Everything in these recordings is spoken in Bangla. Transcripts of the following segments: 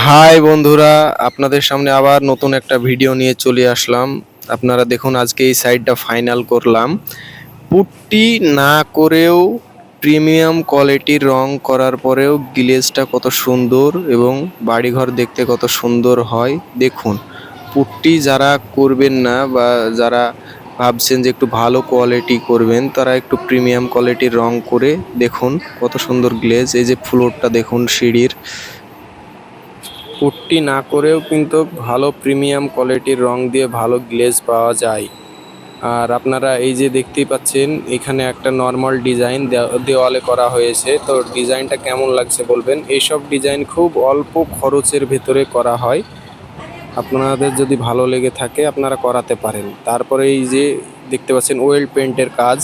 হাই বন্ধুরা, আপনাদের সামনে আবার নতুন একটা ভিডিও নিয়ে চলে আসলাম। আপনারা দেখুন, আজকে এই সাইডটা ফাইনাল করলাম। পুট্টি না করেও প্রিমিয়াম কোয়ালিটির রং করার পরেও গ্লেজটা কত সুন্দর এবং বাড়িঘর দেখতে কত সুন্দর হয়। দেখুন, পুট্টি যারা করবেন না বা যারা ভাবছেন যে একটু ভালো কোয়ালিটি করবেন, তারা একটু প্রিমিয়াম কোয়ালিটির রং করে দেখুন কত সুন্দর গ্লেজ। এই যে ফ্লোরটা দেখুন, সিঁড়ির পুট্টি না করেও কিন্তু ভালো প্রিমিয়াম কোয়ালিটির রং দিয়ে ভালো গ্লেজ পাওয়া যায়। আর আপনারা এই যে দেখতেই পাচ্ছেন, এখানে একটা নর্মাল ডিজাইন দেওয়ালে করা হয়েছে। তো ডিজাইনটা কেমন লাগছে বলবেন। এইসব ডিজাইন খুব অল্প খরচের ভেতরে করা হয়। আপনাদের যদি ভালো লেগে থাকে আপনারা করাতে পারেন। তারপরে এই যে দেখতে পাচ্ছেন ওয়েল পেন্টের কাজ,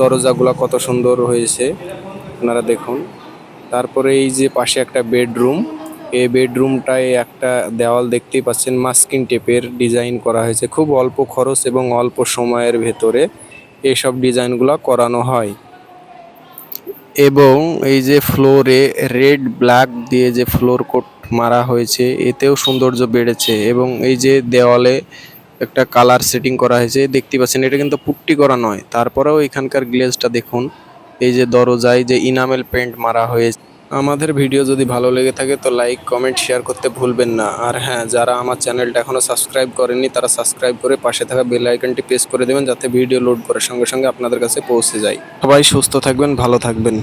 দরজাগুলো কত সুন্দর হয়েছে আপনারা দেখুন। তারপরে এই যে পাশে একটা বেডরুম, এই বেডরুমটায় একটা দেওয়াল দেখতেই পাচ্ছেন মাস্কিং টেপের ডিজাইন করা হয়েছে। খুব অল্প খরচ এবং অল্প সময়ের ভেতরে এইসব ডিজাইনগুলো করানো হয়। এবং এই যে ফ্লোরে রেড ব্ল্যাক দিয়ে যে ফ্লোর কোট মারা হয়েছে, এতেও সৌন্দর্য বেড়েছে। এবং এই যে দেওয়ালে একটা কালার সেটিং করা হয়েছে দেখতে পাচ্ছেন, এটা কিন্তু পুট্টি করা নয়, তারপরেও এখানকার গ্লেজটা দেখুন। এই যে দরজায় যে ইনামেল পেন্ট মারা হয়েছে। আমাদের ভিডিও যদি ভালো লেগে থাকে তো লাইক, কমেন্ট, শেয়ার করতে ভুলবেন না। আর হ্যাঁ, যারা আমার চ্যানেলটা এখনও সাবস্ক্রাইব করেননি তারা সাবস্ক্রাইব করে পাশে থাকা বেল আইকনটি প্রেস করে দেবেন, যাতে ভিডিও লোড করার সঙ্গে সঙ্গে আপনাদের কাছে পৌঁছে যায়। সবাই সুস্থ থাকবেন, ভালো থাকবেন।